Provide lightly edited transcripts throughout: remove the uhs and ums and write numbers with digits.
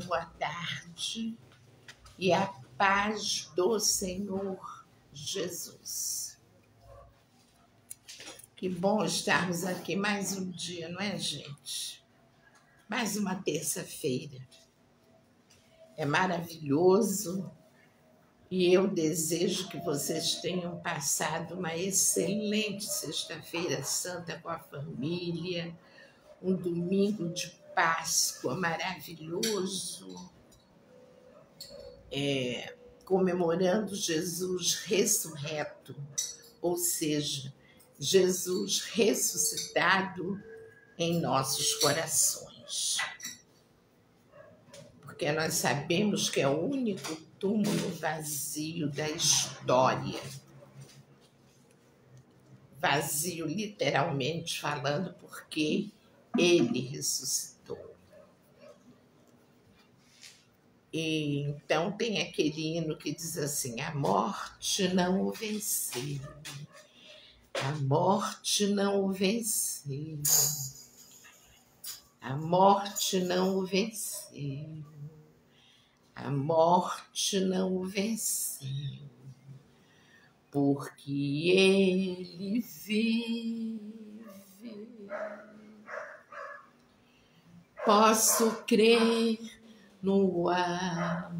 Boa tarde e a paz do Senhor Jesus. Que bom estarmos aqui mais um dia, não é, gente? Mais uma terça-feira. É maravilhoso e eu desejo que vocês tenham passado uma excelente Sexta-feira Santa com a família, um domingo de Páscoa maravilhoso. Comemorando Jesus ressurreto, ou seja, Jesus ressuscitado em nossos corações. Porque nós sabemos que é o único túmulo vazio da história. Vazio, literalmente falando, porque ele ressuscitou. E então tem aquele hino que diz assim: a morte não o venceu, a morte não o venceu, a morte não o venceu, a morte não o venceu, porque ele vive. Posso crer no amanhã,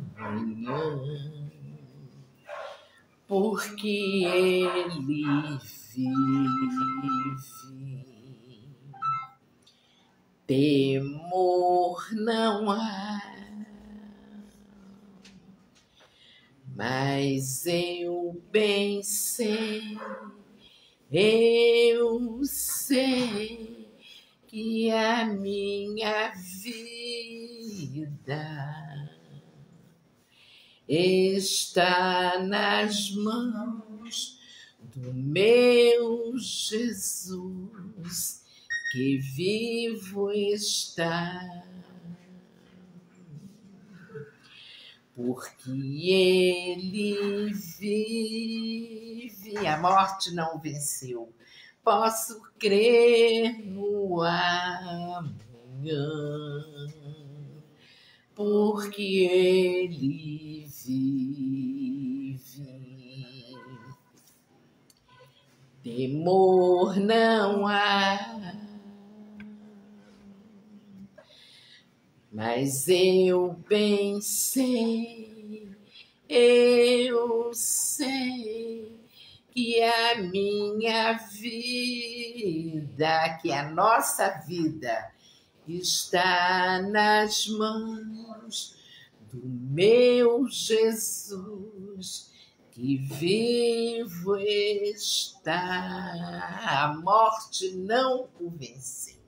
porque ele vive. Temor não há, mas eu bem sei, eu sei que a minha vida está nas mãos do meu Jesus, que vivo está, porque ele vive. A morte não venceu. Posso crer no amanhã, porque ele vive. Temor não há, mas eu bem sei, eu sei que a minha vida, que a nossa vida está nas mãos do meu Jesus, que vivo está. A morte não o venceu.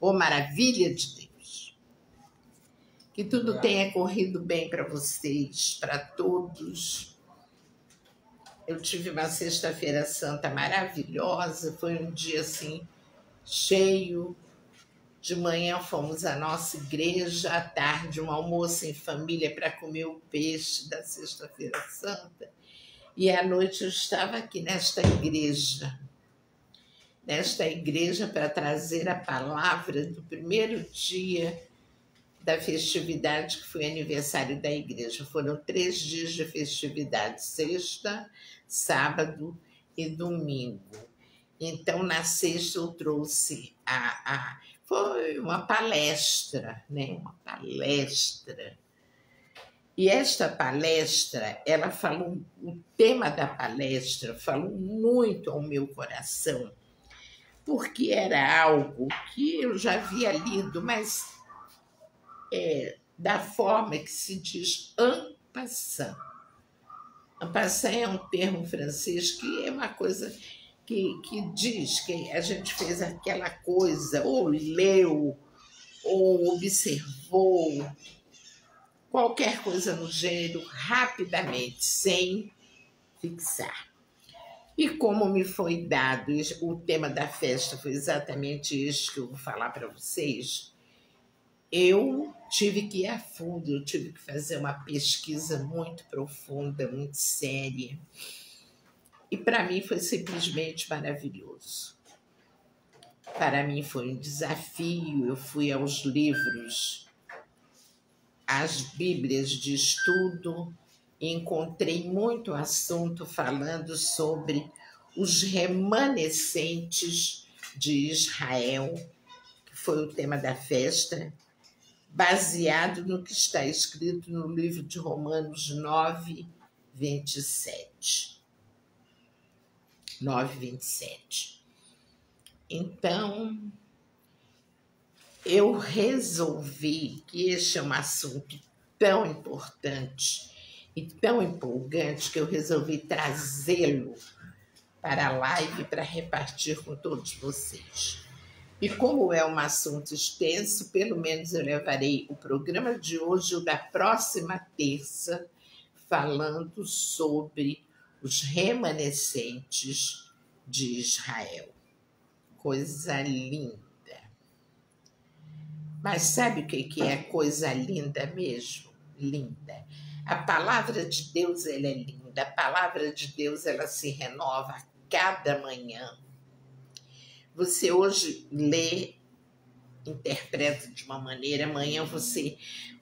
Oh, maravilha de Deus! Que tudo tenha corrido bem para vocês, para todos. Eu tive uma Sexta-feira Santa maravilhosa, foi um dia assim cheio. De manhã fomos à nossa igreja, à tarde um almoço em família para comer o peixe da Sexta-feira Santa. E à noite eu estava aqui nesta igreja para trazer a palavra do primeiro dia da festividade, que foi aniversário da igreja. Foram 3 dias de festividade, sexta, sábado e domingo. Então, na sexta eu trouxe foi uma palestra, né? Uma palestra. E esta palestra, ela falou, o tema da palestra falou muito ao meu coração, porque era algo que eu já havia lido, mas da forma que se diz en passant. En passant é um termo francês que é uma coisa que diz que a gente fez aquela coisa, ou leu, ou observou, qualquer coisa no gênero, rapidamente, sem fixar. E como me foi dado, o tema da festa foi exatamente este que eu vou falar para vocês, eu tive que ir a fundo, eu tive que fazer uma pesquisa muito profunda, muito séria. E para mim foi simplesmente maravilhoso. Para mim foi um desafio, eu fui aos livros as Bíblias de estudo e encontrei muito assunto falando sobre os remanescentes de Israel, que foi o tema da festa, baseado no que está escrito no livro de Romanos 9, 27. 9, 27. Então, eu resolvi que este é um assunto tão importante e tão empolgante que eu resolvi trazê-lo para a live para repartir com todos vocês. E como é um assunto extenso, pelo menos eu levarei o programa de hoje ou da próxima terça falando sobre os remanescentes de Israel. Coisa linda. Mas sabe o que é coisa linda mesmo? Linda. A palavra de Deus, ela é linda. A palavra de Deus, ela se renova a cada manhã. Você hoje lê, interpreta de uma maneira, amanhã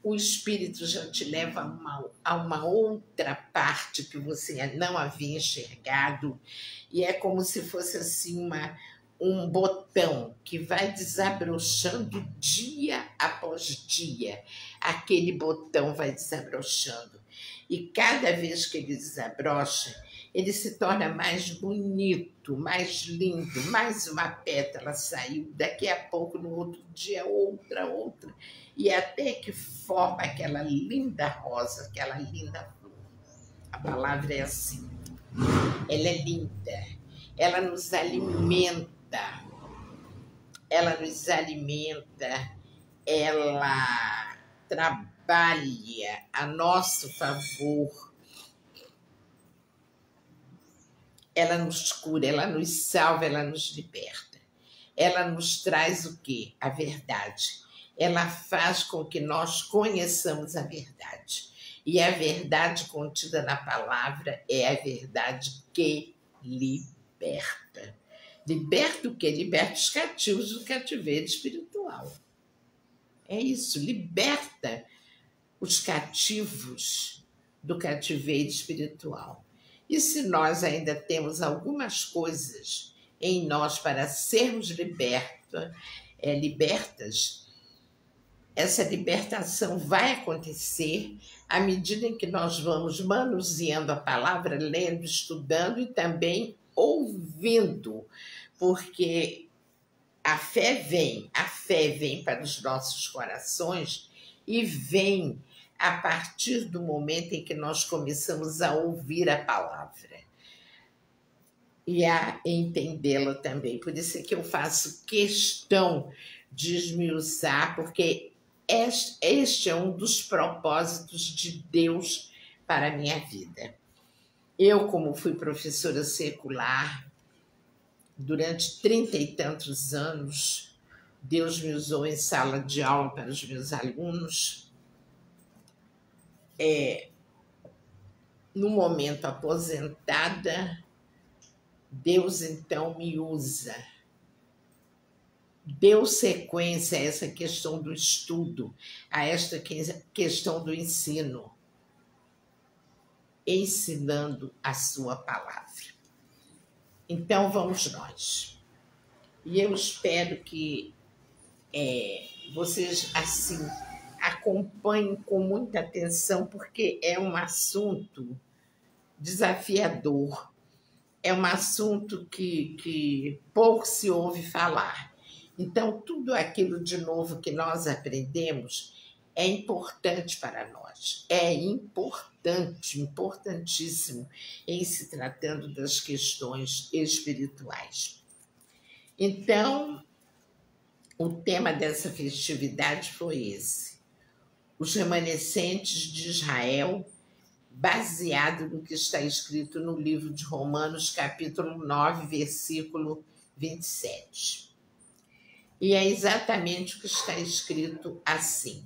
o Espírito já te leva a uma outra parte que você não havia enxergado, e é como se fosse assim um botão que vai desabrochando dia após dia. Aquele botão vai desabrochando. E cada vez que ele desabrocha, ele se torna mais bonito, mais lindo, mais uma pétala saiu, daqui a pouco, no outro dia, outra, e até que forma aquela linda rosa, aquela linda flor. A palavra é assim, ela é linda, ela nos alimenta, ela trabalha a nosso favor, ela nos cura, ela nos salva, ela nos liberta. Ela nos traz o quê? A verdade. Ela faz com que nós conheçamos a verdade. E a verdade contida na palavra é a verdade que liberta. Liberta o quê? Liberta os cativos do cativeiro espiritual. É isso, liberta os cativos do cativeiro espiritual. E se nós ainda temos algumas coisas em nós para sermos libertas, essa libertação vai acontecer à medida em que nós vamos manuseando a palavra, lendo, estudando e também ouvindo, porque a fé vem para os nossos corações e vem a partir do momento em que nós começamos a ouvir a palavra e a entendê-la também. Por isso é que eu faço questão de esmiuçar, porque este é um dos propósitos de Deus para a minha vida. Eu, como fui professora secular, durante 30 e tantos anos, Deus me usou em sala de aula para os meus alunos. No momento aposentada, Deus então me usa. Deu sequência a essa questão do estudo, a esta questão do ensino, ensinando a sua palavra. Então, vamos nós. E eu espero que vocês, assim, acompanhem com muita atenção, porque é um assunto desafiador. É um assunto que pouco se ouve falar. Então, tudo aquilo de novo que nós aprendemos é importante para nós. É importante, importantíssimo em se tratando das questões espirituais. Então, o tema dessa festividade foi esse: os remanescentes de Israel, baseado no que está escrito no livro de Romanos, capítulo 9, versículo 27. E é exatamente o que está escrito assim.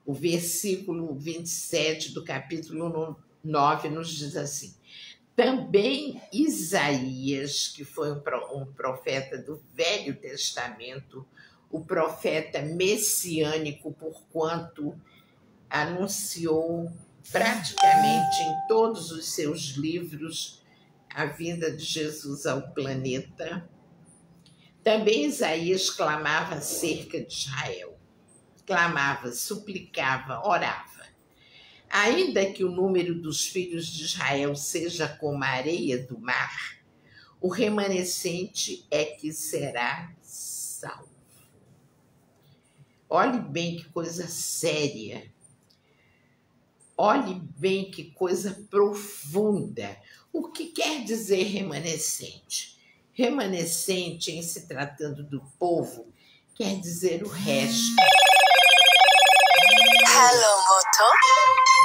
O versículo 27 do capítulo 9 nos diz assim: também Isaías, que foi um profeta do Velho Testamento, o profeta messiânico, porquanto anunciou praticamente em todos os seus livros a vinda de Jesus ao planeta. Também Isaías clamava acerca de Israel. Clamava, suplicava, orava. Ainda que o número dos filhos de Israel seja como a areia do mar, o remanescente é que será salvo. Olhe bem que coisa séria. Olhe bem que coisa profunda. O que quer dizer remanescente? Remanescente, em se tratando do povo, quer dizer o resto. Hello, Moto.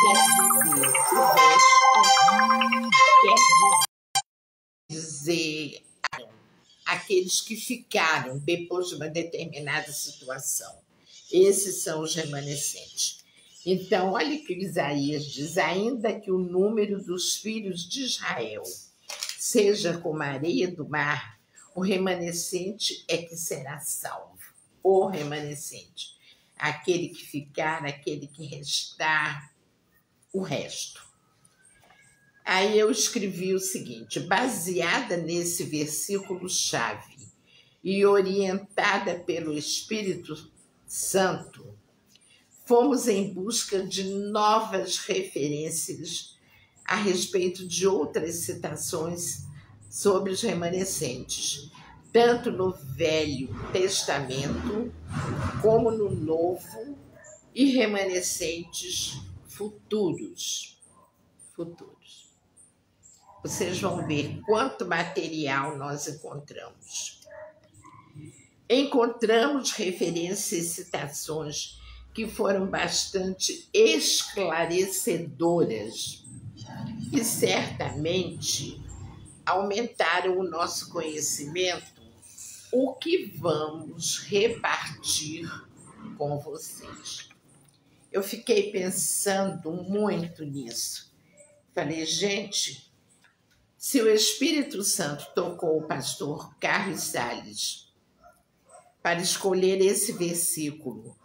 Quer dizer o resto. Quer dizer aqueles que ficaram depois de uma determinada situação. Esses são os remanescentes. Então, olha o que Isaías diz: ainda que o número dos filhos de Israel seja como a areia do mar, o remanescente é que será salvo. O remanescente. Aquele que ficar, aquele que restar, o resto. Aí eu escrevi o seguinte: baseada nesse versículo-chave e orientada pelo Espírito Santo, fomos em busca de novas referências a respeito de outras citações sobre os remanescentes, tanto no Velho Testamento como no Novo, e remanescentes futuros. Vocês vão ver quanto material nós encontramos. Encontramos referências e citações que foram bastante esclarecedoras e certamente aumentaram o nosso conhecimento, o que vamos repartir com vocês. Eu fiquei pensando muito nisso. Falei, gente, se o Espírito Santo tocou o pastor Carlos Salles para escolher esse versículo,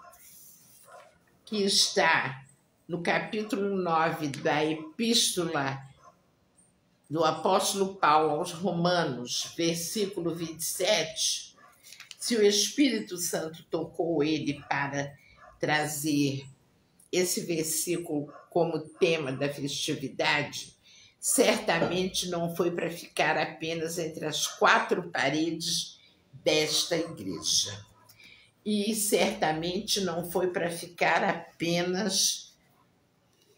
que está no capítulo 9 da Epístola do apóstolo Paulo aos Romanos, versículo 27, se o Espírito Santo tocou ele para trazer esse versículo como tema da festividade, certamente não foi para ficar apenas entre as quatro paredes desta igreja. E certamente não foi para ficar apenas,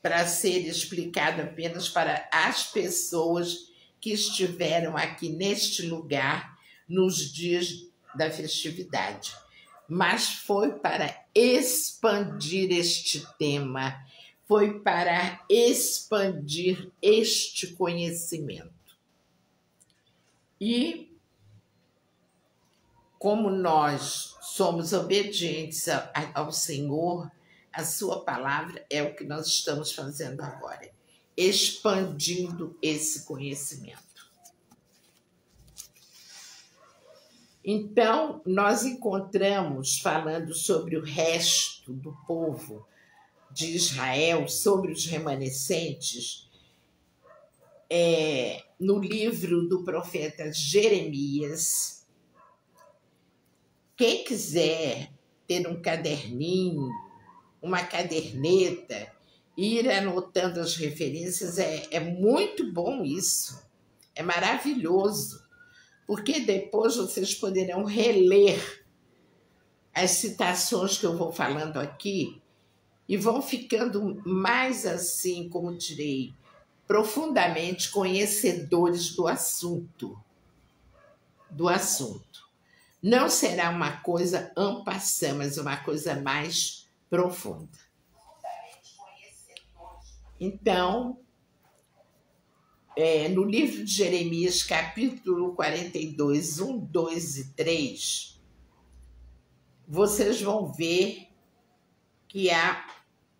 para ser explicado apenas para as pessoas que estiveram aqui neste lugar nos dias da festividade, mas foi para expandir este tema, foi para expandir este conhecimento. E como nós somos obedientes ao Senhor, a sua palavra é o que nós estamos fazendo agora, expandindo esse conhecimento. Então, nós encontramos, falando sobre o resto do povo de Israel, sobre os remanescentes, no livro do profeta Jeremias. Quem quiser ter um caderninho, uma caderneta, ir anotando as referências, é muito bom isso, é maravilhoso, porque depois vocês poderão reler as citações que eu vou falando aqui e vão ficando mais assim, como direi, profundamente conhecedores do assunto. Não será uma coisa en passant, mas uma coisa mais profunda. Então, no livro de Jeremias, capítulo 42, 1, 2 e 3, vocês vão ver que há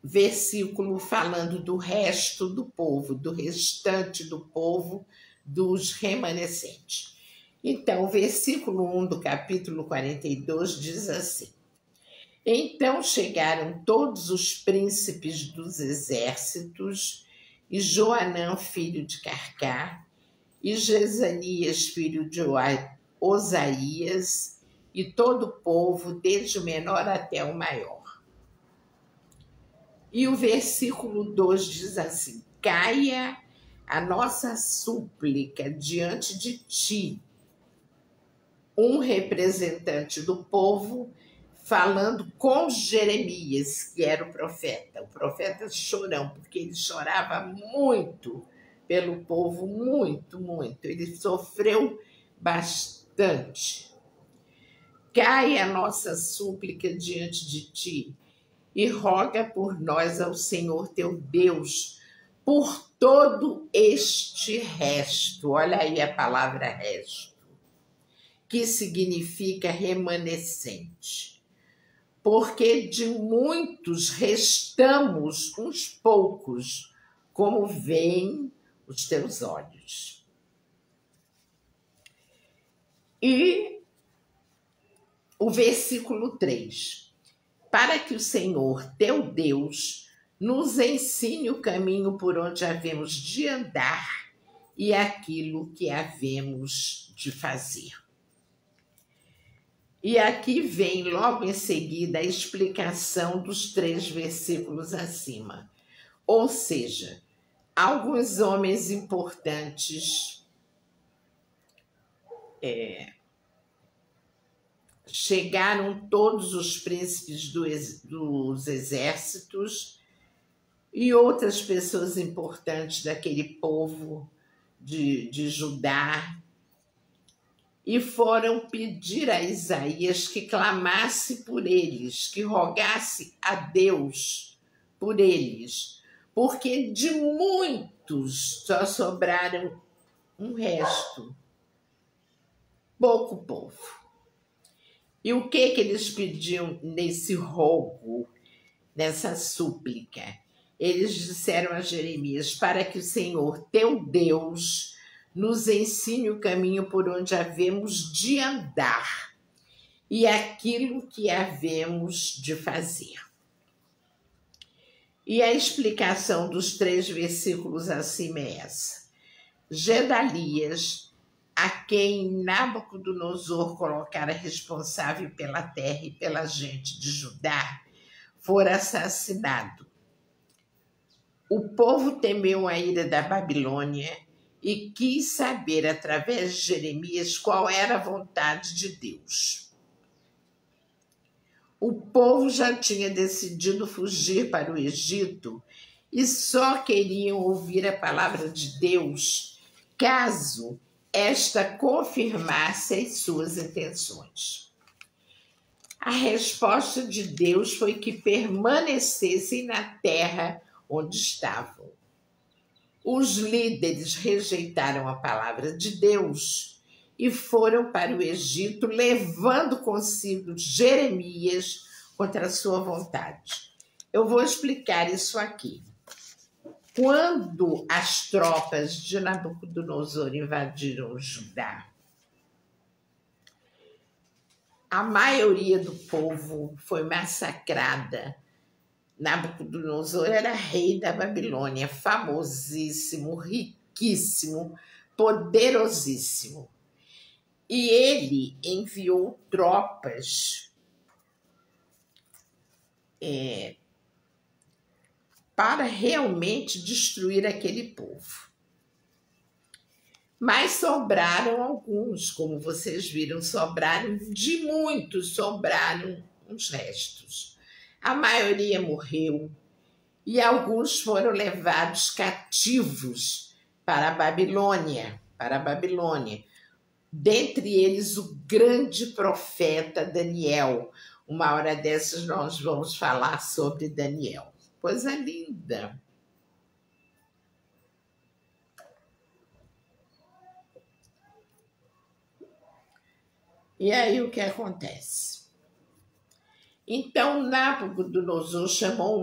versículo falando do resto do povo, do restante do povo, dos remanescentes. Então, o versículo 1 do capítulo 42 diz assim: Então chegaram todos os príncipes dos exércitos, e Joanã, filho de Carcá, e Jezanias, filho de Osaías, e todo o povo, desde o menor até o maior. E o versículo 2 diz assim: caia a nossa súplica diante de ti, um representante do povo, falando com Jeremias, que era o profeta chorão, porque ele chorava muito pelo povo, muito, muito. Ele sofreu bastante. Caia a nossa súplica diante de ti e roga por nós ao Senhor teu Deus, por todo este resto. Olha aí a palavra resto, que significa remanescente. Porque de muitos restamos uns poucos, como veem os teus olhos. E o versículo 3. Para que o Senhor, teu Deus, nos ensine o caminho por onde havemos de andar e aquilo que havemos de fazer. E aqui vem logo em seguida a explicação dos 3 versículos acima. Ou seja, alguns homens importantes chegaram todos os príncipes dos exércitos e outras pessoas importantes daquele povo de Judá, e foram pedir a Isaías que clamasse por eles, que rogasse a Deus por eles, porque de muitos só sobraram um resto, pouco povo. E o que eles pediam nesse rogo, nessa súplica? Eles disseram a Jeremias: para que o Senhor, teu Deus, nos ensine o caminho por onde havemos de andar e aquilo que havemos de fazer. E a explicação dos 3 versículos acima é essa. Gedalias, a quem Nabucodonosor colocara responsável pela terra e pela gente de Judá, fora assassinado. O povo temeu a ira da Babilônia e quis saber, através de Jeremias, qual era a vontade de Deus. O povo já tinha decidido fugir para o Egito e só queriam ouvir a palavra de Deus caso esta confirmasse as suas intenções. A resposta de Deus foi que permanecessem na terra onde estavam. Os líderes rejeitaram a palavra de Deus e foram para o Egito, levando consigo Jeremias contra a sua vontade. Eu vou explicar isso aqui. Quando as tropas de Nabucodonosor invadiram Judá, a maioria do povo foi massacrada. Nabucodonosor era rei da Babilônia, famosíssimo, riquíssimo, poderosíssimo. E ele enviou tropas para realmente destruir aquele povo. Mas sobraram alguns, como vocês viram, sobraram de muitos, sobraram uns restos. A maioria morreu e alguns foram levados cativos para a Babilônia, Dentre eles o grande profeta Daniel. Uma hora dessas nós vamos falar sobre Daniel. Coisa linda. E aí o que acontece? Então Nabucodonosor chamou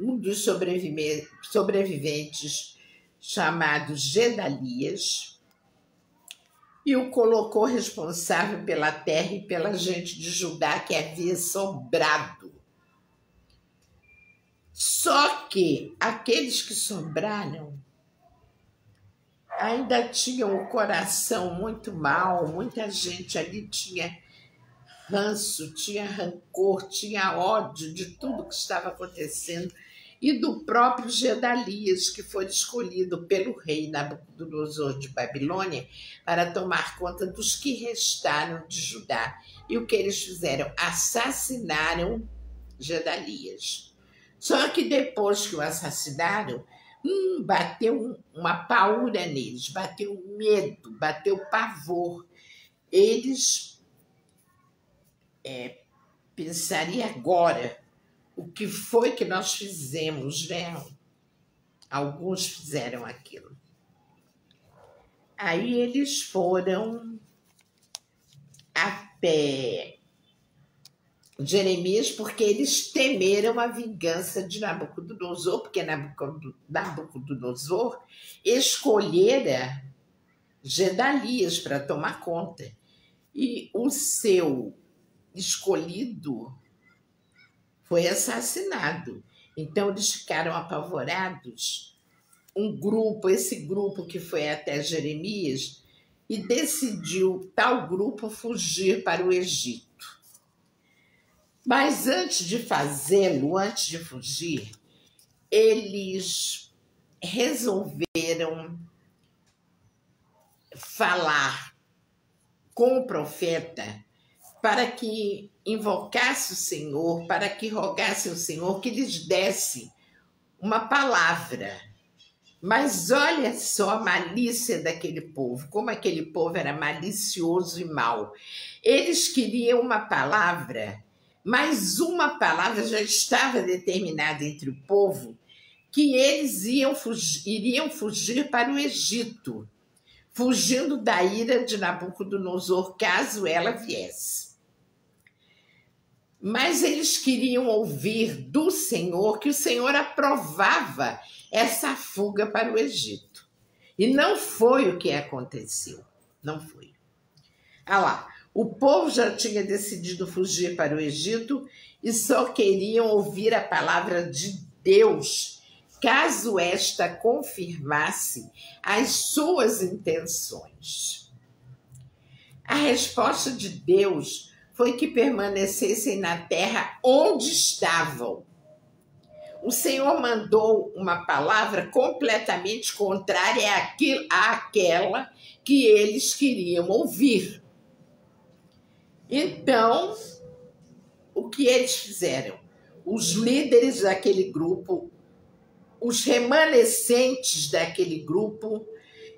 um dos sobreviventes, chamado Gedalias, e o colocou responsável pela terra e pela gente de Judá que havia sobrado. Só que aqueles que sobraram ainda tinham o coração muito mal, muita gente ali tinha ranço, tinha rancor, tinha ódio de tudo que estava acontecendo e do próprio Gedalias, que foi escolhido pelo rei Nabucodonosor de Babilônia para tomar conta dos que restaram de Judá. E o que eles fizeram? Assassinaram Gedalias. Só que depois que o assassinaram, bateu uma paura neles, bateu medo, bateu pavor. Eles pensaria agora o que foi que nós fizemos, né? Alguns fizeram aquilo. Aí eles foram até Jeremias porque eles temeram a vingança de Nabucodonosor, porque Nabucodonosor escolhera Gedalias para tomar conta. E o seu escolhido foi assassinado. Então eles ficaram apavorados. Esse grupo que foi até Jeremias, e decidiu tal grupo fugir para o Egito. Mas antes de fazê-lo, antes de fugir, eles resolveram falar com o profeta para que invocasse o Senhor, para que rogasse ao Senhor que lhes desse uma palavra. Mas olha só a malícia daquele povo, como aquele povo era malicioso e mau. Eles queriam uma palavra, mas uma palavra já estava determinada entre o povo, que eles iriam fugir para o Egito, fugindo da ira de Nabucodonosor, caso ela viesse. Mas eles queriam ouvir do Senhor que o Senhor aprovava essa fuga para o Egito. E não foi o que aconteceu. Não foi. Ah lá, o povo já tinha decidido fugir para o Egito e só queriam ouvir a palavra de Deus, caso esta confirmasse as suas intenções. A resposta de Deus foi que permanecessem na terra onde estavam. O Senhor mandou uma palavra completamente contrária àquela que eles queriam ouvir. Então, o que eles fizeram? Os líderes daquele grupo, os remanescentes daquele grupo,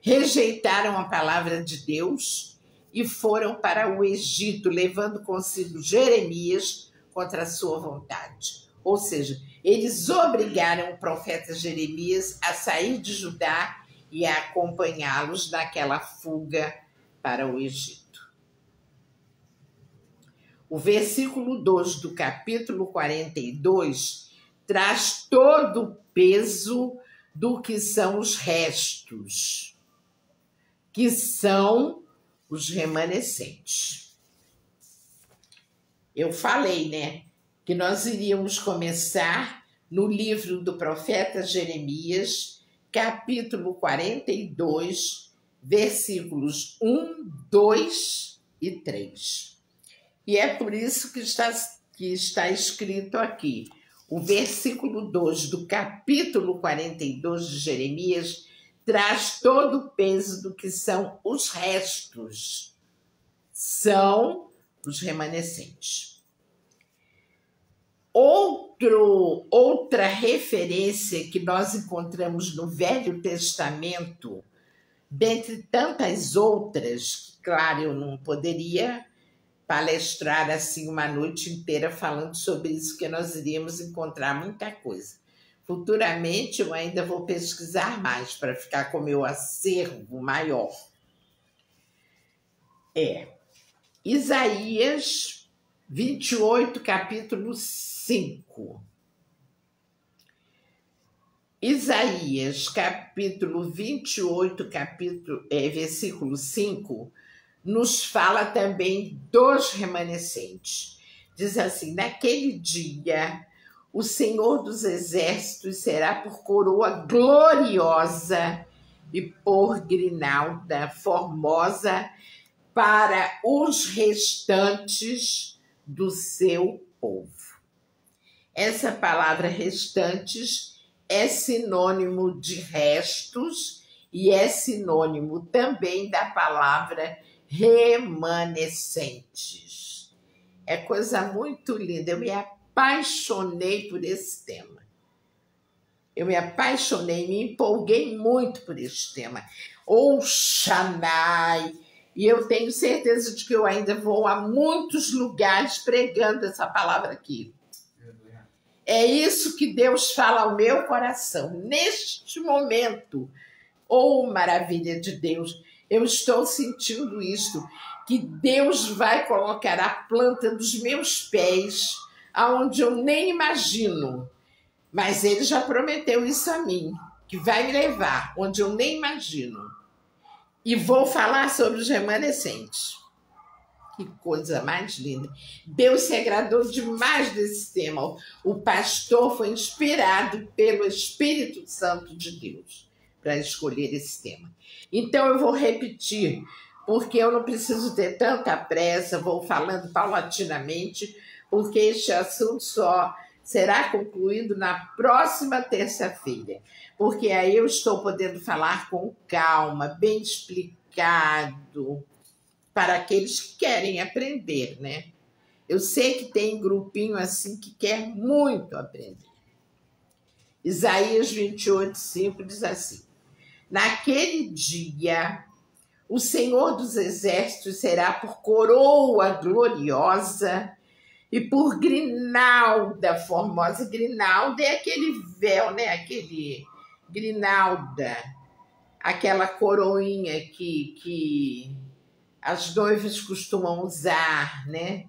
rejeitaram a palavra de Deus e foram para o Egito, levando consigo Jeremias contra a sua vontade. Ou seja, eles obrigaram o profeta Jeremias a sair de Judá e a acompanhá-los naquela fuga para o Egito. O versículo 2 do capítulo 42 traz todo o peso do que são os restos, que são os remanescentes. Eu falei, né, que nós iríamos começar no livro do profeta Jeremias, capítulo 42, versículos 1, 2 e 3. E é por isso que está escrito aqui. O versículo 2 do capítulo 42 de Jeremias traz todo o peso do que são os restos. São os remanescentes. Outra referência que nós encontramos no Velho Testamento, dentre tantas outras, que, claro, eu não poderia palestrar assim uma noite inteira falando sobre isso, porque nós iríamos encontrar muita coisa. Futuramente eu ainda vou pesquisar mais para ficar com o meu acervo maior. Isaías 28, capítulo 5. Isaías, capítulo 28, versículo 5, nos fala também dos remanescentes. Diz assim: naquele dia, o Senhor dos Exércitos será por coroa gloriosa e por grinalda formosa para os restantes do seu povo. Essa palavra restantes é sinônimo de restos e é sinônimo também da palavra remanescentes. É coisa muito linda. Eu me apaixonei por esse tema. Eu me apaixonei, me empolguei muito por esse tema. Oxanai. E eu tenho certeza de que eu ainda vou a muitos lugares pregando essa palavra aqui. É isso que Deus fala ao meu coração. Neste momento, oh maravilha de Deus, eu estou sentindo isto, que Deus vai colocar a planta dos meus pés aonde eu nem imagino. Mas Ele já prometeu isso a mim, que vai me levar onde eu nem imagino. E vou falar sobre os remanescentes. Que coisa mais linda. Deus se agradou demais desse tema. O pastor foi inspirado pelo Espírito Santo de Deus para escolher esse tema. Então eu vou repetir, porque eu não preciso ter tanta pressa, vou falando paulatinamente, porque este assunto só será concluído na próxima terça-feira, porque aí eu estou podendo falar com calma, bem explicado, para aqueles que querem aprender, né? Eu sei que tem grupinho assim que quer muito aprender. Isaías 28:5 diz assim: naquele dia, o Senhor dos Exércitos será por coroa gloriosa e por grinalda formosa. Grinalda é aquele véu, né? Aquele grinalda, aquela coroinha que as noivas costumam usar, né?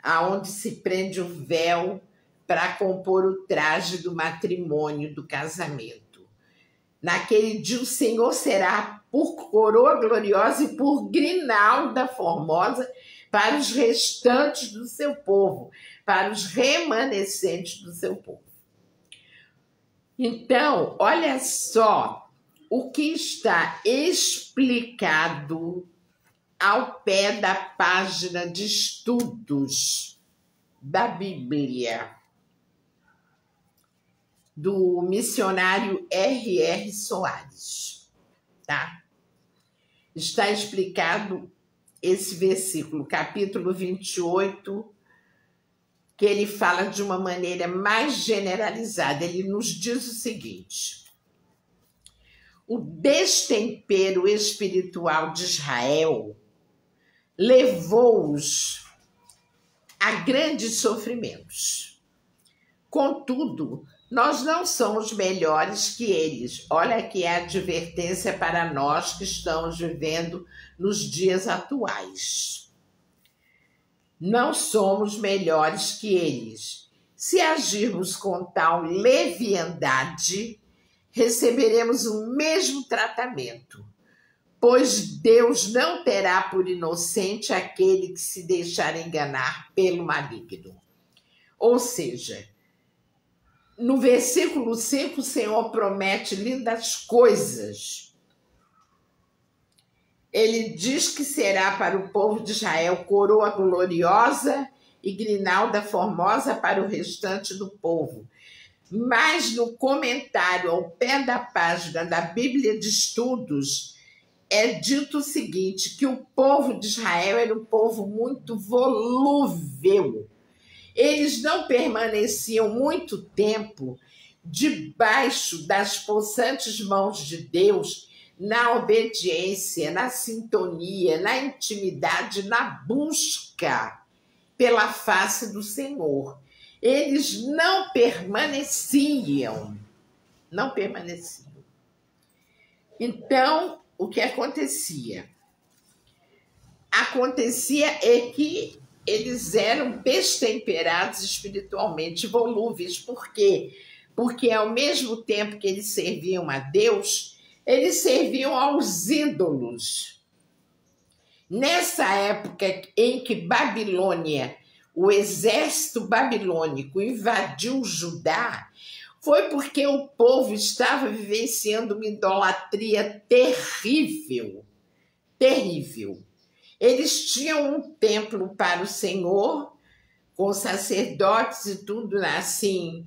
Aonde se prende o véu para compor o traje do matrimônio, do casamento. Naquele dia o Senhor será por coroa gloriosa e por grinalda formosa para os restantes do seu povo, para os remanescentes do seu povo. Então, olha só o que está explicado ao pé da página de estudos da Bíblia, do missionário R.R. Soares, tá? Está explicado esse versículo, capítulo 28, que ele fala de uma maneira mais generalizada. Ele nos diz o seguinte: o destempero espiritual de Israel levou-os a grandes sofrimentos. Contudo, nós não somos melhores que eles. Olha aqui a advertência para nós que estamos vivendo nos dias atuais. Não somos melhores que eles. Se agirmos com tal leviandade, receberemos o mesmo tratamento, pois Deus não terá por inocente aquele que se deixar enganar pelo maligno. Ou seja, no versículo 5, o Senhor promete lindas coisas. Ele diz que será para o povo de Israel coroa gloriosa e grinalda formosa para o restante do povo. Mas no comentário ao pé da página da Bíblia de Estudos, é dito o seguinte, que o povo de Israel era um povo muito volúvel. Eles não permaneciam muito tempo debaixo das possantes mãos de Deus, na obediência, na sintonia, na intimidade, na busca pela face do Senhor. Eles não permaneciam. Não permaneciam. Então, o que acontecia? Acontecia é que eles eram destemperados espiritualmente, volúveis. Por quê? Porque ao mesmo tempo que eles serviam a Deus, eles serviam aos ídolos. Nessa época em que Babilônia, o exército babilônico invadiu Judá, foi porque o povo estava vivenciando uma idolatria terrível, terrível. Eles tinham um templo para o Senhor, com sacerdotes e tudo assim,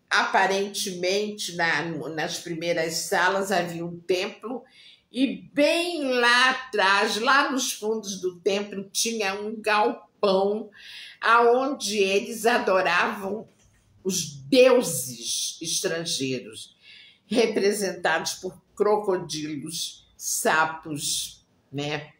aparentemente nas primeiras salas havia um templo, e bem lá atrás, lá nos fundos do templo, tinha um galpão aonde eles adoravam os deuses estrangeiros, representados por crocodilos, sapos, né,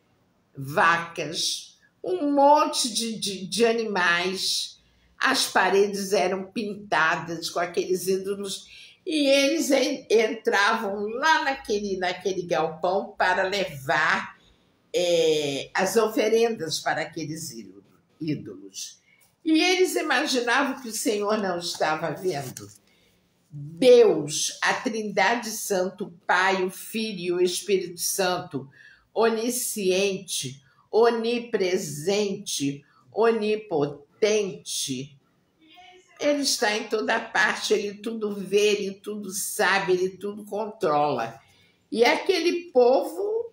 vacas, um monte de animais. As paredes eram pintadas com aqueles ídolos e eles entravam lá naquele galpão para levar as oferendas para aqueles ídolos. E eles imaginavam que o Senhor não estava vendo. Deus, a Trindade Santo, o Pai, o Filho e o Espírito Santo, onisciente, onipresente, onipotente, ele está em toda parte, ele tudo vê, ele tudo sabe, ele tudo controla. E aquele povo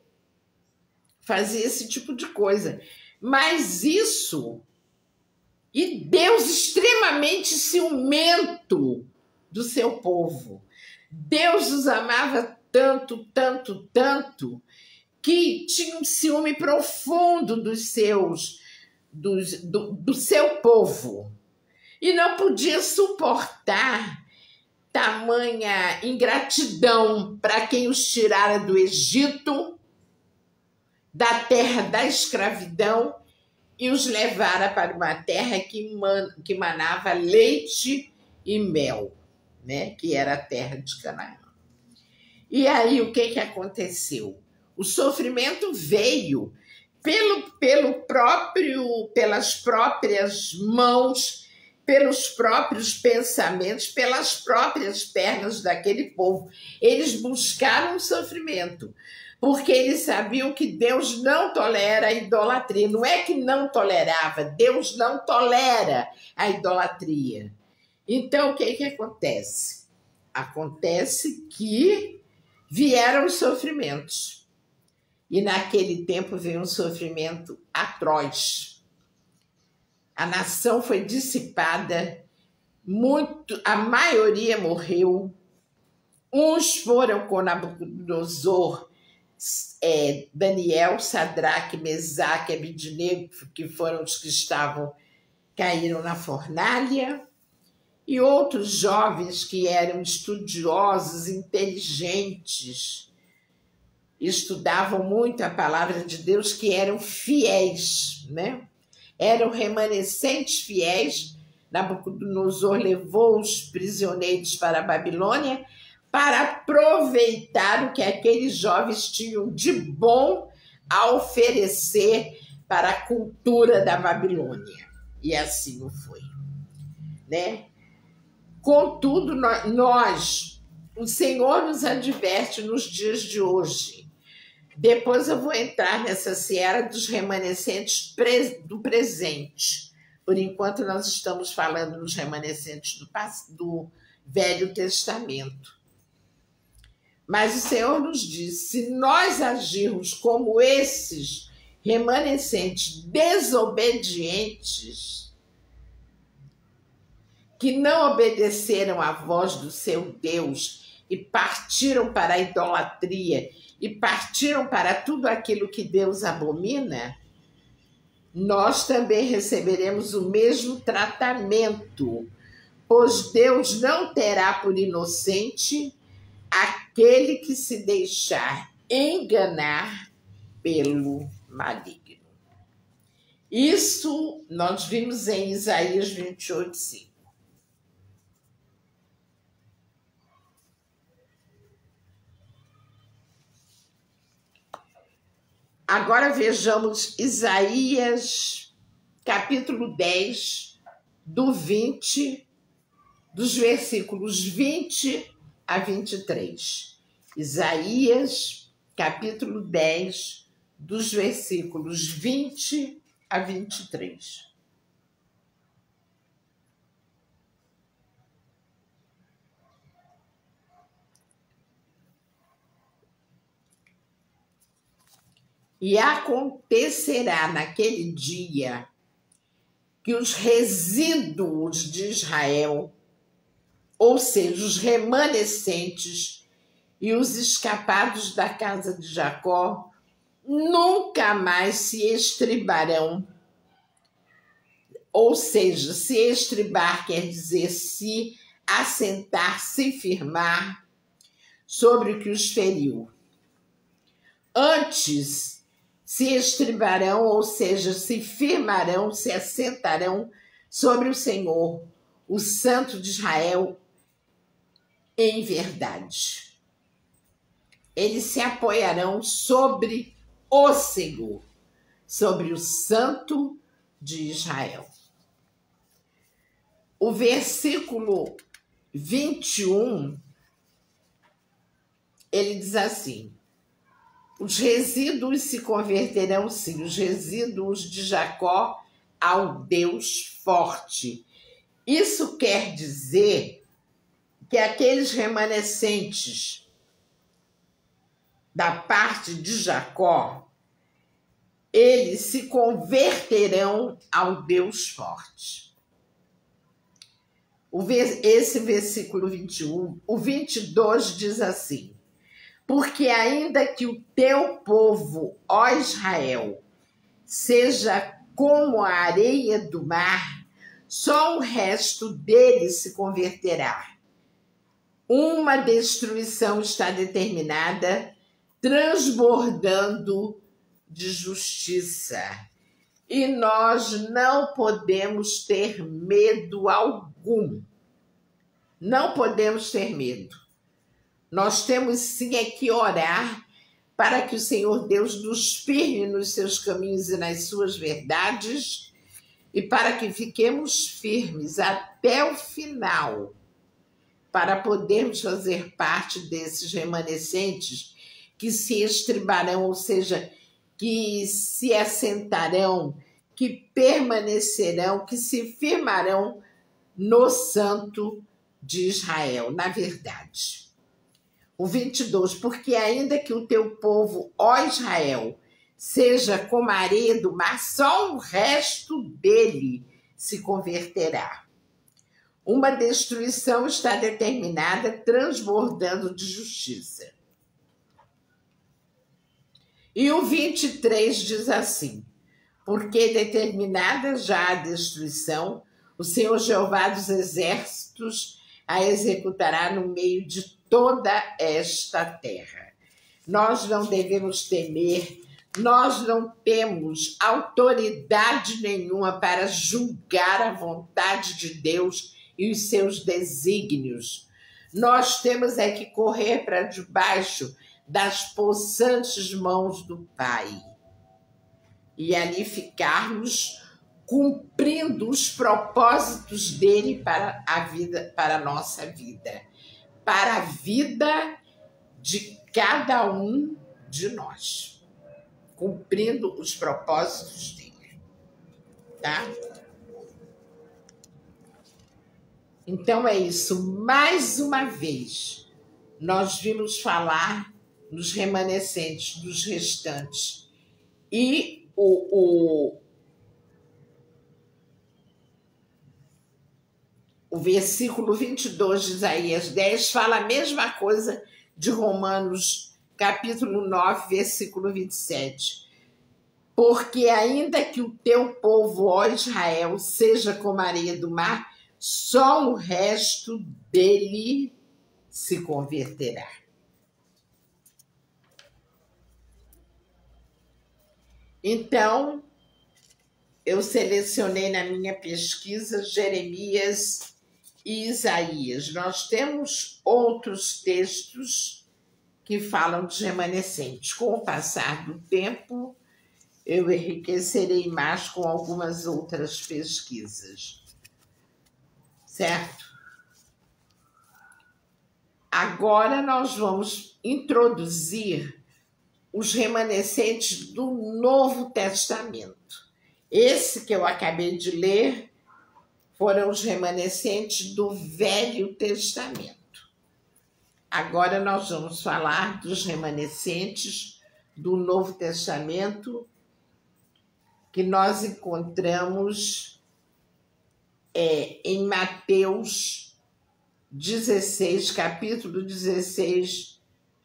fazia esse tipo de coisa. Mas isso, e Deus extremamente ciumento do seu povo. Deus os amava tanto, tanto, tanto, que tinha um ciúme profundo do seu povo. E não podia suportar tamanha ingratidão para quem os tirara do Egito, da terra da escravidão, e os levara para uma terra que manava leite e mel, né? Que era a terra de Canaã. E aí o que aconteceu? O sofrimento veio pelas próprias mãos, pelos próprios pensamentos, pelas próprias pernas daquele povo. Eles buscaram o sofrimento, porque eles sabiam que Deus não tolera a idolatria. Não é que não tolerava, Deus não tolera a idolatria. Então, o que acontece? Acontece que vieram os sofrimentos. E naquele tempo veio um sofrimento atroz. A nação foi dissipada, a maioria morreu. Uns foram com Nabucodonosor, Daniel, Sadraque, Mesaque, Abidnego, que foram os que caíram na fornalha, e outros jovens que eram estudiosos, inteligentes, estudavam muito a palavra de Deus, que eram fiéis, né? Eram remanescentes fiéis. Nabucodonosor levou os prisioneiros para a Babilônia para aproveitar o que aqueles jovens tinham de bom a oferecer para a cultura da Babilônia. E assim o foi, né? Contudo, o Senhor nos adverte nos dias de hoje. Depois eu vou entrar nessa seara dos remanescentes do presente. Por enquanto, nós estamos falando dos remanescentes do Velho Testamento. Mas o Senhor nos diz, se nós agirmos como esses remanescentes desobedientes, que não obedeceram à voz do seu Deus e partiram para a idolatria e partiram para tudo aquilo que Deus abomina, nós também receberemos o mesmo tratamento, pois Deus não terá por inocente aquele que se deixar enganar pelo maligno. Isso nós vimos em Isaías 28:5. Agora vejamos Isaías, capítulo 10, dos versículos 20 a 23. Isaías, capítulo 10, dos versículos 20 a 23. E acontecerá naquele dia que os resíduos de Israel, ou seja, os remanescentes e os escapados da casa de Jacó, nunca mais se estribarão. Ou seja, se estribar quer dizer se assentar, se firmar sobre o que os feriu. Antes se estribarão, ou seja, se firmarão, se assentarão sobre o Senhor, o Santo de Israel, em verdade. Eles se apoiarão sobre o Senhor, sobre o Santo de Israel. O versículo 21, ele diz assim: os resíduos se converterão, sim, os resíduos de Jacó, ao Deus forte. Isso quer dizer que aqueles remanescentes da parte de Jacó, eles se converterão ao Deus forte. Esse versículo 21, o 22 diz assim: porque ainda que o teu povo, ó Israel, seja como a areia do mar, só o resto dele se converterá. Uma destruição está determinada, transbordando de justiça. E nós não podemos ter medo algum. Não podemos ter medo. Nós temos sim é que orar para que o Senhor Deus nos firme nos seus caminhos e nas suas verdades e para que fiquemos firmes até o final, para podermos fazer parte desses remanescentes que se estribarão, ou seja, que se assentarão, que permanecerão, que se firmarão no Santo de Israel, na verdade. O 22, porque ainda que o teu povo, ó Israel, seja como a areia do mar, só o resto dele se converterá. Uma destruição está determinada, transbordando de justiça. E o 23 diz assim: porque determinada já a destruição, o Senhor Jeová dos exércitos a executará no meio de toda esta terra. Nós não devemos temer, nós não temos autoridade nenhuma para julgar a vontade de Deus e os seus desígnios. Nós temos é que correr para debaixo das possantes mãos do Pai e ali ficarmos cumprindo os propósitos dele para a vida, para a nossa vida, para a vida de cada um de nós, cumprindo os propósitos dele, tá? Então é isso. Mais uma vez, nós vimos falar nos remanescentes, dos restantes. E o versículo 22 de Isaías 10 fala a mesma coisa de Romanos, capítulo 9, versículo 27. Porque ainda que o teu povo, ó Israel, seja como a areia do mar, só o resto dele se converterá. Então, eu selecionei na minha pesquisa Jeremias e Isaías. Nós temos outros textos que falam dos remanescentes. Com o passar do tempo, eu enriquecerei mais com algumas outras pesquisas. Certo? Agora nós vamos introduzir os remanescentes do Novo Testamento. Esse que eu acabei de ler foram os remanescentes do Velho Testamento. Agora nós vamos falar dos remanescentes do Novo Testamento que nós encontramos em Mateus 16, capítulo 16,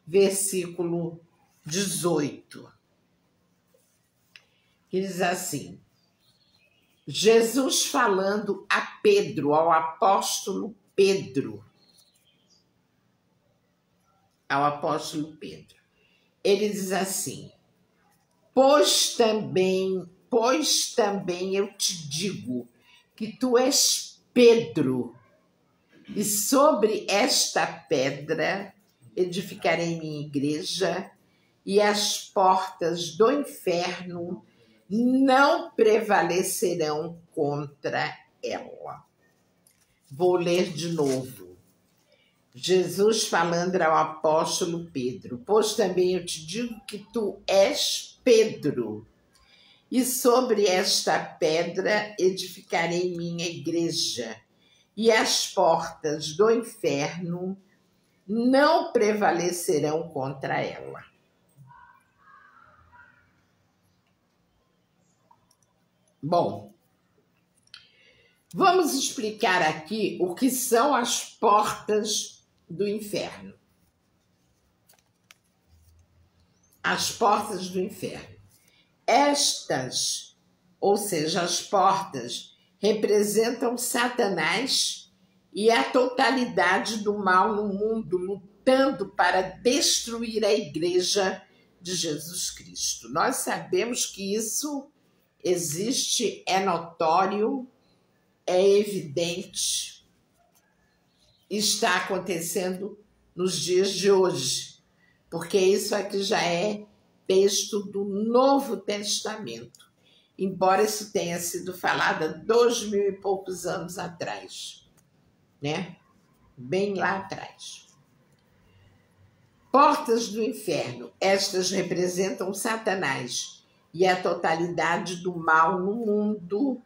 versículo 18. Que diz assim: Jesus falando a Pedro, ao apóstolo Pedro, ele diz assim: pois também eu te digo que tu és Pedro, e sobre esta pedra edificarei minha igreja, e as portas do inferno não prevalecerão contra ela. Vou ler de novo. Jesus falando ao apóstolo Pedro: pois também eu te digo que tu és Pedro, e sobre esta pedra edificarei minha igreja, e as portas do inferno não prevalecerão contra ela. Bom, vamos explicar aqui o que são as portas do inferno. As portas do inferno. Estas, ou seja, as portas, representam Satanás e a totalidade do mal no mundo, lutando para destruir a igreja de Jesus Cristo. Nós sabemos que isso existe, é notório, é evidente, está acontecendo nos dias de hoje, porque isso aqui já é texto do Novo Testamento, embora isso tenha sido falado há 2000 e poucos anos atrás, né? Bem lá atrás. Portas do inferno, estas representam Satanás e a totalidade do mal no mundo,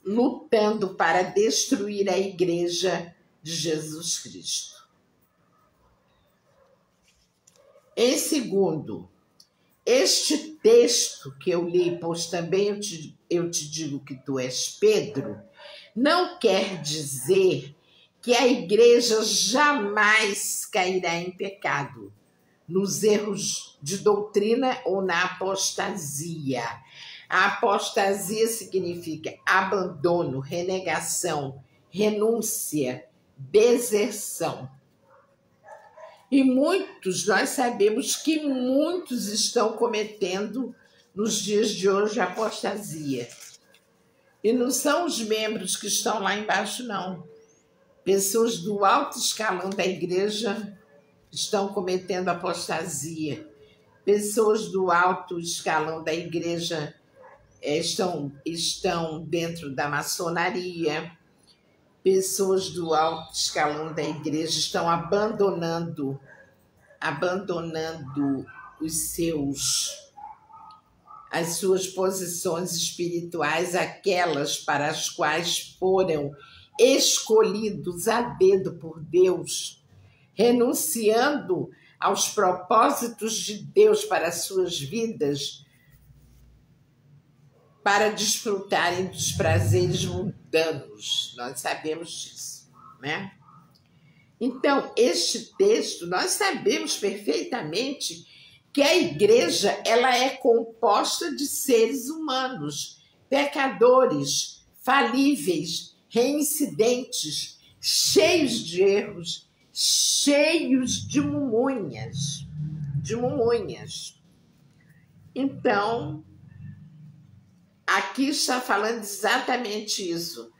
lutando para destruir a igreja de Jesus Cristo. Em segundo, este texto que eu li, pois também eu te digo que tu és Pedro, não quer dizer que a igreja jamais cairá em pecado, nos erros de doutrina ou na apostasia. A apostasia significa abandono, renegação, renúncia, deserção. E nós sabemos que muitos estão cometendo nos dias de hoje apostasia. E não são os membros que estão lá embaixo, não. Pessoas do alto escalão da igreja estão cometendo apostasia. Pessoas do alto escalão da igreja estão dentro da maçonaria. Pessoas do alto escalão da igreja estão abandonando as suas posições espirituais, aquelas para as quais foram escolhidos a dedo por Deus, renunciando aos propósitos de Deus para as suas vidas, para desfrutarem dos prazeres mundanos. Nós sabemos disso, né? Então, este texto, nós sabemos perfeitamente que a igreja ela é composta de seres humanos, pecadores, falíveis, reincidentes, cheios de erros, cheios de mumunhas. Então, aqui está falando exatamente isso.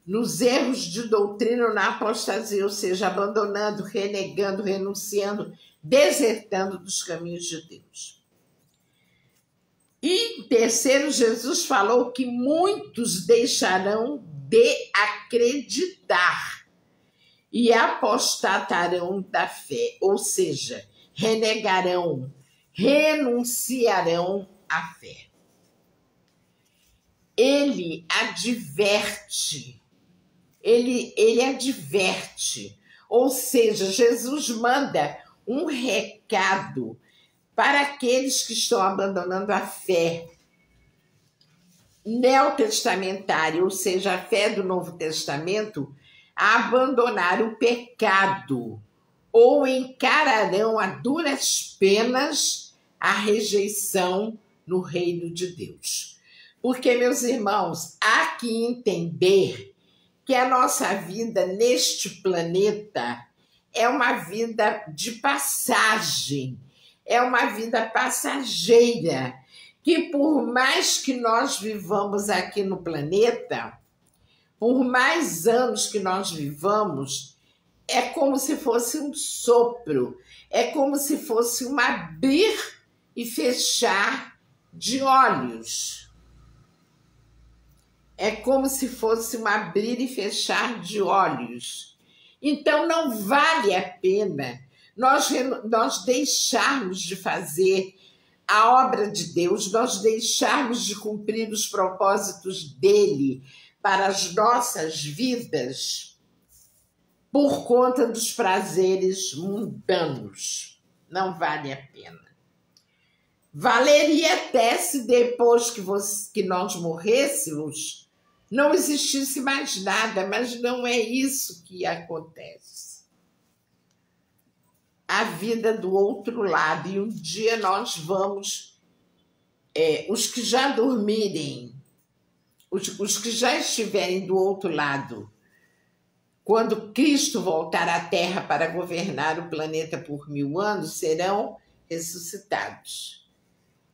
Nos erros de doutrina ou na apostasia, ou seja, abandonando, renegando, renunciando, desertando dos caminhos de Deus. E em terceiro, Jesus falou que muitos deixarão de acreditar e apostatarão da fé, ou seja, renegarão, renunciarão à fé. Ele adverte, ele adverte, ou seja, Jesus manda um recado para aqueles que estão abandonando a fé neotestamentária, ou seja, a fé do Novo Testamento, a abandonar o pecado ou encararão a duras penas a rejeição no reino de Deus. Porque, meus irmãos, há que entender que a nossa vida neste planeta é uma vida de passagem, é uma vida passageira, que por mais que nós vivamos aqui no planeta, por mais anos que nós vivamos, é como se fosse um sopro, é como se fosse um abrir e fechar de olhos. É como se fosse um abrir e fechar de olhos. Então, não vale a pena nós deixarmos de fazer a obra de Deus, nós deixarmos de cumprir os propósitos dele para as nossas vidas por conta dos prazeres mundanos. Não vale a pena. Valeria até se depois que nós morrêssemos, não existisse mais nada, mas não é isso que acontece. A vida do outro lado, e um dia nós vamos, os que já dormirem, os que já estiverem do outro lado, quando Cristo voltar à Terra para governar o planeta por 1000 anos, serão ressuscitados.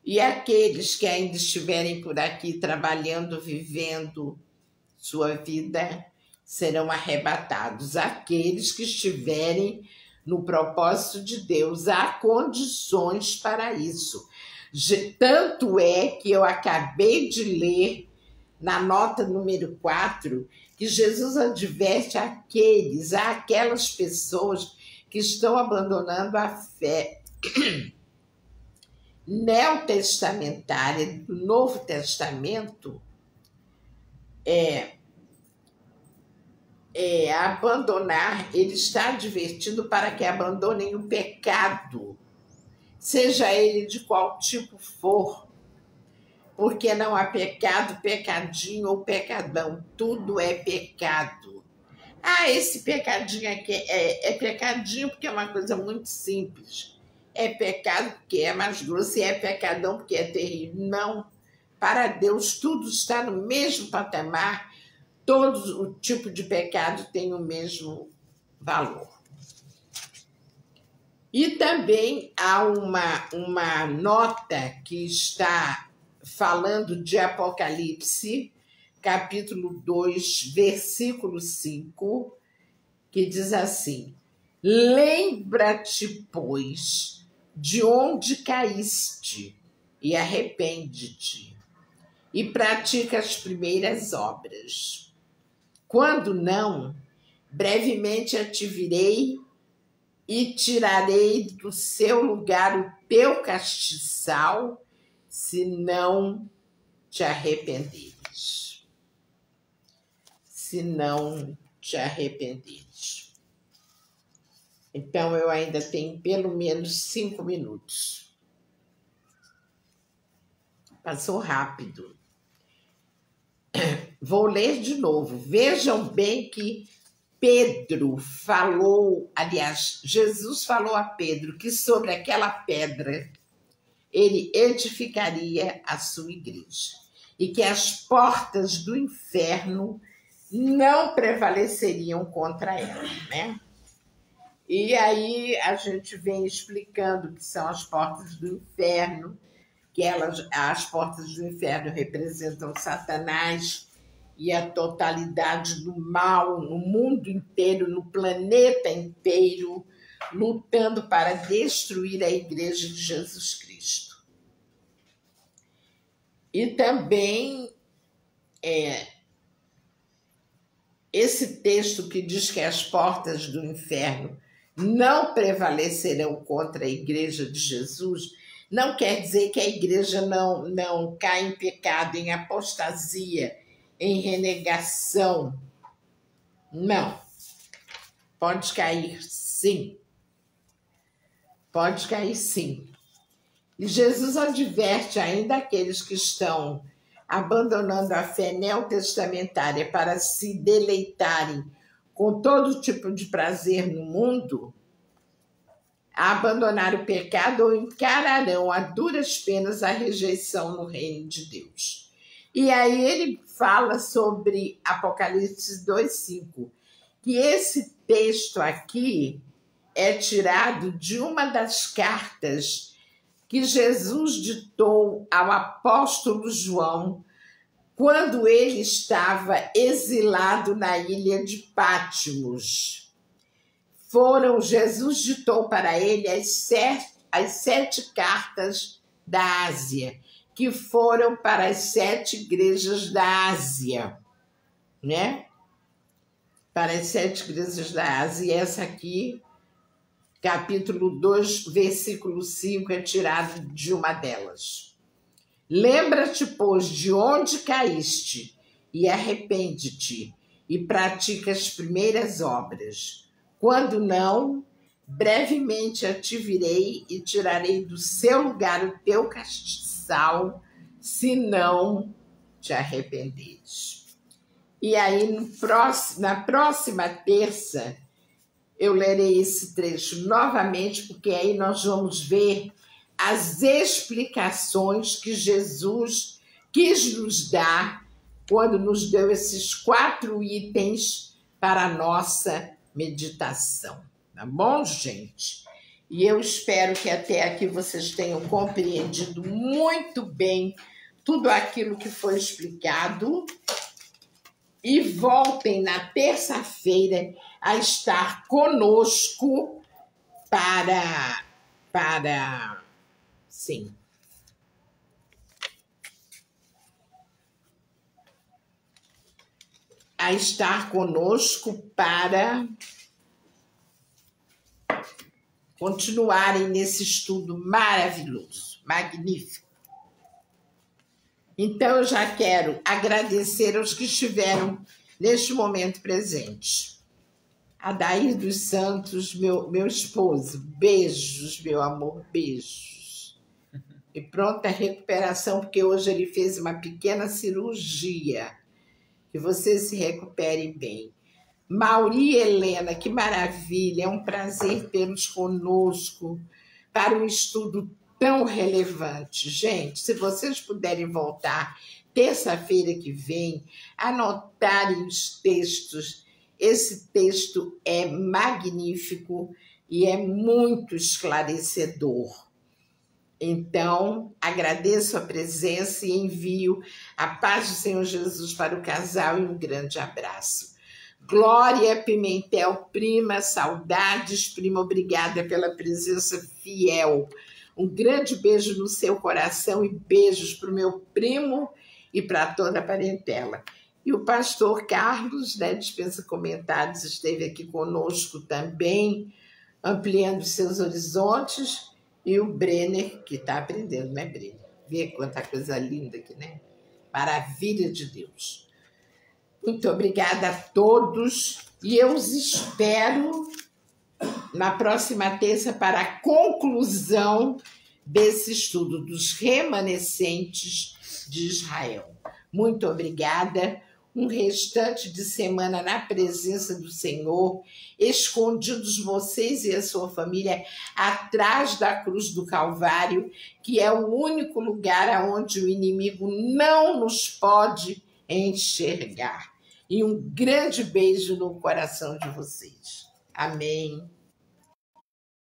E aqueles que ainda estiverem por aqui trabalhando, vivendo sua vida, serão arrebatados. Aqueles que estiverem no propósito de Deus, há condições para isso. Tanto é que eu acabei de ler na nota número 4, que Jesus adverte aquelas pessoas que estão abandonando a fé neotestamentária do Novo Testamento, abandonar, ele está advertindo para que abandonem o pecado, seja ele de qual tipo for, porque não há pecado, pecadinho ou pecadão, tudo é pecado. Esse pecadinho aqui é pecadinho porque é uma coisa muito simples. É pecado porque é mais grosso, e é pecadão porque é terrível. Não, para Deus tudo está no mesmo patamar, todo o tipo de pecado tem o mesmo valor. E também há uma nota que está falando de Apocalipse, capítulo 2, versículo 5, que diz assim: lembra-te, pois, de onde caíste, e arrepende-te, e pratica as primeiras obras. Quando não, brevemente a te virei e tirarei do seu lugar o teu castiçal, se não te arrependeres. Se não te arrependeres. Então, eu ainda tenho pelo menos 5 minutos. Passou rápido. Vou ler de novo. Vejam bem que Pedro falou, aliás, Jesus falou a Pedro que sobre aquela pedra ele edificaria a sua igreja e que as portas do inferno não prevaleceriam contra ela, né? E aí a gente vem explicando que são as portas do inferno, que as portas do inferno representam Satanás e a totalidade do mal no mundo inteiro, no planeta inteiro, lutando para destruir a igreja de Jesus Cristo. E também esse texto que diz que as portas do inferno não prevalecerão contra a igreja de Jesus, Não quer dizer que a igreja não cai em pecado, em apostasia, em renegação. Não. Pode cair, sim. Pode cair, sim. E Jesus adverte ainda aqueles que estão abandonando a fé neotestamentária para se deleitarem com todo tipo de prazer no mundo, a abandonar o pecado ou encararão a duras penas a rejeição no reino de Deus. E aí ele fala sobre Apocalipse 2:5, que esse texto aqui é tirado de uma das cartas que Jesus ditou ao apóstolo João quando ele estava exilado na ilha de Pátimos. Jesus ditou para ele as sete cartas da Ásia, que foram para as 7 igrejas da Ásia, né? Para as 7 igrejas da Ásia. E essa aqui, capítulo 2, versículo 5, é tirado de uma delas. Lembra-te, pois, de onde caíste, e arrepende-te, e pratica as primeiras obras. Quando não, brevemente a te virei e tirarei do seu lugar o teu castiçal, se não te arrependeres. E aí, na próxima terça, eu lerei esse trecho novamente, porque aí nós vamos ver as explicações que Jesus quis nos dar quando nos deu esses 4 itens para a nossa meditação. Tá bom, gente? E eu espero que até aqui vocês tenham compreendido muito bem tudo aquilo que foi explicado. E voltem na terça-feira a estar conosco sim, a estar conosco para continuarem nesse estudo maravilhoso, magnífico. Então, eu já quero agradecer aos que estiveram neste momento presentes. Adair dos Santos, meu esposo, beijos, meu amor, beijos. E pronta recuperação, porque hoje ele fez uma pequena cirurgia. Que você se recupere bem. Mauri e Helena, que maravilha, é um prazer tê-los conosco para um estudo tão relevante. Gente, se vocês puderem voltar terça-feira que vem, anotarem os textos. Esse texto é magnífico e é muito esclarecedor. Então, agradeço a presença e envio a paz do Senhor Jesus para o casal e um grande abraço. Glória Pimentel, prima, saudades, prima, obrigada pela presença fiel. Um grande beijo no seu coração e beijos para o meu primo e para toda a parentela. E o pastor Carlos, né, dispensa comentários, esteve aqui conosco também, ampliando seus horizontes. E o Brenner, que está aprendendo, né, Brenner? Vê quanta coisa linda aqui, né? Maravilha de Deus. Muito obrigada a todos. E eu os espero na próxima terça para a conclusão desse estudo dos remanescentes de Israel. Muito obrigada. Um restante de semana na presença do Senhor, escondidos vocês e a sua família atrás da cruz do Calvário, que é o único lugar onde o inimigo não nos pode enxergar. E um grande beijo no coração de vocês. Amém.